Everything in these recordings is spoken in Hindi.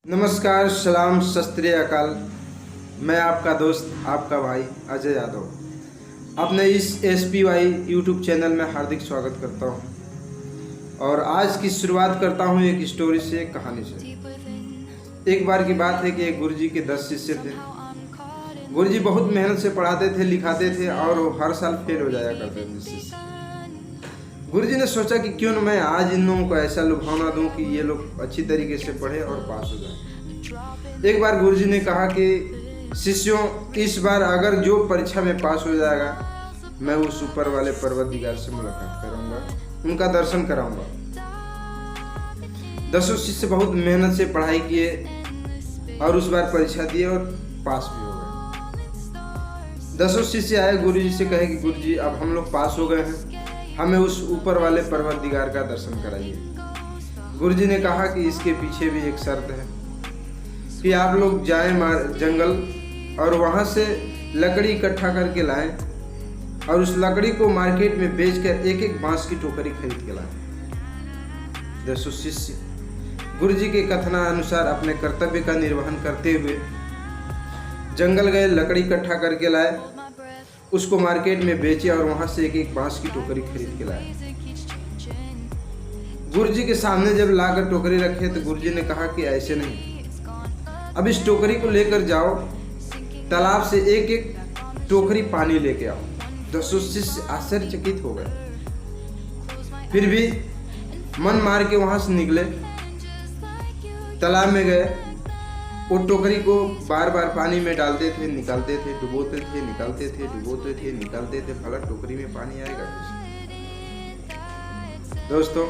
नमस्कार, सलाम, सत श्री अकाल। मैं आपका दोस्त, आपका भाई अजय यादव अपने इस SPY यूट्यूब चैनल में हार्दिक स्वागत करता हूं। और आज की शुरुआत करता हूं एक स्टोरी से, एक कहानी से। एक बार की बात है कि एक गुरुजी के 10 शिष्य थे। गुरुजी बहुत मेहनत से पढ़ाते थे, लिखाते थे और वो हर साल फेल हो जाया करते थे शिष्य। गुरुजी ने सोचा कि क्यों न मैं आज इन लोगों को ऐसा लुभावना दूं कि ये लोग अच्छी तरीके से पढ़े और पास हो जाए। एक बार गुरुजी ने कहा कि शिष्यों, इस बार अगर जो परीक्षा में पास हो जाएगा, मैं उस ऊपर वाले परवरदिगार से मुलाकात करूंगा, उनका दर्शन कराऊंगा। 10 शिष्य बहुत मेहनत से पढ़ाई किए और उस बार परीक्षा दिए और पास भी हो गए। 10 शिष्य आए गुरुजी से, कहे कि गुरुजी, अब हम लोग पास हो गए हैं, हमें उस ऊपर वाले परवरदिगार का दर्शन कराइए। गुरुजी ने कहा कि इसके पीछे भी एक शर्त है कि आप लोग जाएं जंगल और वहां से लकड़ी इकट्ठा करके लाएं और उस लकड़ी को मार्केट में बेचकर एक एक बांस की टोकरी खरीद के लाएं। 10 शिष्य गुरुजी के कथनानुसार अपने कर्तव्य का निर्वहन करते हुए जंगल गए, लकड़ी इकट्ठा करके लाए, उसको मार्केट में बेचे और वहां से एक एक बांस की टोकरी खरीद के लाए। गुरुजी के सामने जब लाकर टोकरी रखे तो गुरुजी ने कहा कि ऐसे नहीं, अब इस टोकरी को लेकर जाओ, तालाब से एक एक टोकरी पानी लेके आओ। 10 शिष्य आश्चर्यचकित हो गए, फिर भी मन मार के वहां से निकले, तालाब में गए, वो टोकरी को बार बार पानी में डालते थे, निकालते थे, डुबोते थे, निकालते थे, डुबोते थे, निकालते थे। भला टोकरी में पानी आएगा कैसे? दोस्तों,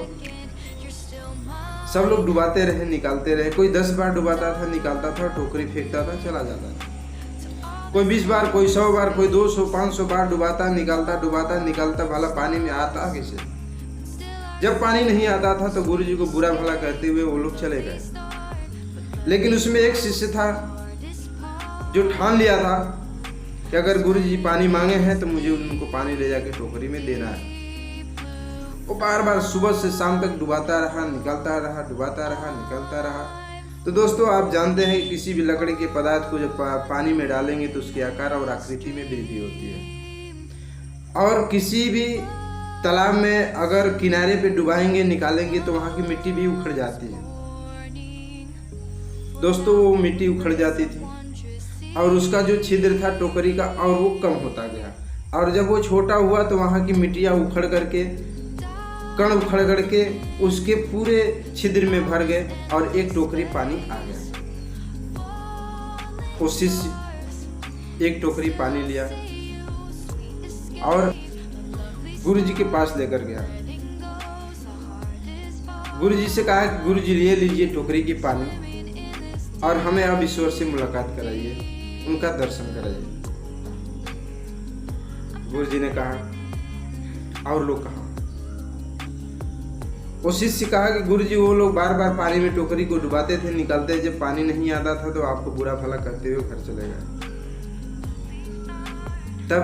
सब लोग डुबाते रहे, निकालते रहे। कोई 10 बार डुबाता था, निकालता था, टोकरी फेंकता था, चला जाता था। कोई 20 बार, कोई 100 बार, कोई 200, 500 बार डुबाता, निकालता, डुबाता, निकालता। भला पानी में आता कैसे? जब पानी नहीं आता था तो गुरुजी को बुरा भला कहते हुए वो लोग चले गए। लेकिन उसमें एक शिष्य था जो ठान लिया था कि अगर गुरुजी पानी मांगे हैं तो मुझे उनको पानी ले जाके टोकरी में देना है। वो बार बार सुबह से शाम तक डुबाता रहा, निकालता रहा, डुबाता रहा, निकालता रहा। तो दोस्तों, आप जानते हैं कि किसी भी लकड़ी के पदार्थ को जब पानी में डालेंगे तो उसके आकार और आकृति में वृद्धि होती है। और किसी भी तालाब में अगर किनारे पे डुबाएंगे, निकालेंगे तो वहाँ की मिट्टी भी उखड़ जाती है। दोस्तों, वो मिट्टी उखड़ जाती थी और उसका जो छिद्र था टोकरी का, और वो कम होता गया। और जब वो छोटा हुआ तो वहाँ की मिट्टियाँ उखड़ करके, कण उखड़ करके उसके पूरे छिद्र में भर गए और एक टोकरी पानी आ गया। वो शिष्य एक टोकरी पानी लिया और गुरुजी के पास लेकर गया। गुरुजी से कहा कि गुरुजी, ले लीजिए टोकरी की पानी और हमें अब ईश्वर से मुलाकात कराइए, उनका दर्शन कराइए। गुरुजी ने कहा, और लोग कहा? वो शिष्य कहा कि गुरुजी, वो लोग बार बार पानी में टोकरी को डुबाते थे, निकालते, जब पानी नहीं आता था तो आपको बुरा भला कहते हुए घर चले गए। तब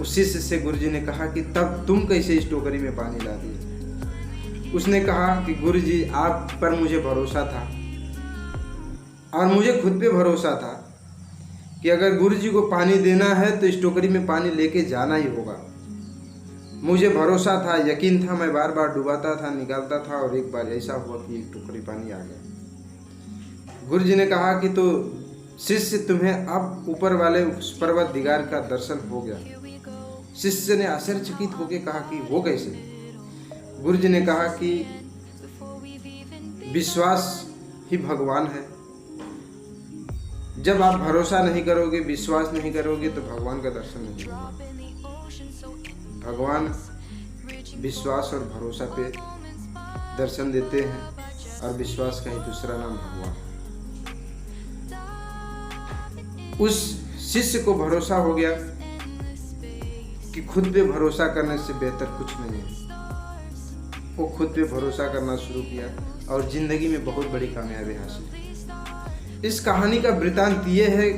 उस शिष्य से गुरुजी ने कहा कि तब तुम कैसे इस टोकरी में पानी ला दिए? उसने कहा कि गुरुजी, आप पर मुझे भरोसा था और मुझे खुद पे भरोसा था कि अगर गुरुजी को पानी देना है तो इस टोकरी में पानी लेके जाना ही होगा। मुझे भरोसा था, यकीन था। मैं बार बार डुबाता था, निकालता था और एक बार ऐसा हुआ कि एक टोकरी पानी आ गया। गुरुजी ने कहा कि तो शिष्य, तुम्हें अब ऊपर वाले उस परवरदिगार का दर्शन हो गया। शिष्य ने आश्चर्यचकित होकर कहा कि वो कैसे? गुरुजी ने कहा कि विश्वास ही भगवान है। जब आप भरोसा नहीं करोगे, विश्वास नहीं करोगे तो भगवान का दर्शन नहीं होगा। भगवान विश्वास और भरोसा पे दर्शन देते हैं और विश्वास का ही दूसरा नाम भगवान है। उस शिष्य को भरोसा हो गया कि खुद पे भरोसा करने से बेहतर कुछ नहीं है। वो खुद पे भरोसा करना शुरू किया और जिंदगी में बहुत बड़ी कामयाबी हासिल की। इस कहानी का वृतांत ये है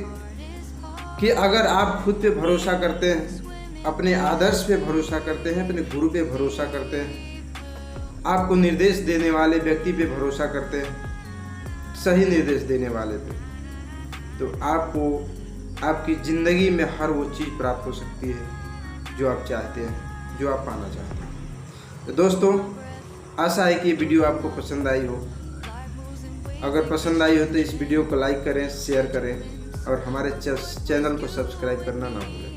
कि अगर आप खुद पे भरोसा करते हैं, अपने आदर्श पे भरोसा करते हैं, अपने गुरु पे भरोसा करते हैं, आपको निर्देश देने वाले व्यक्ति पे भरोसा करते हैं, सही निर्देश देने वाले थे। तो आपको आपकी ज़िंदगी में हर वो चीज़ प्राप्त हो सकती है जो आप चाहते हैं, जो आप पाना चाहते हैं। तो दोस्तों, आशा है कि ये वीडियो आपको पसंद आई हो। अगर पसंद आई हो तो इस वीडियो को लाइक करें, शेयर करें और हमारे चैनल को सब्सक्राइब करना ना भूलें।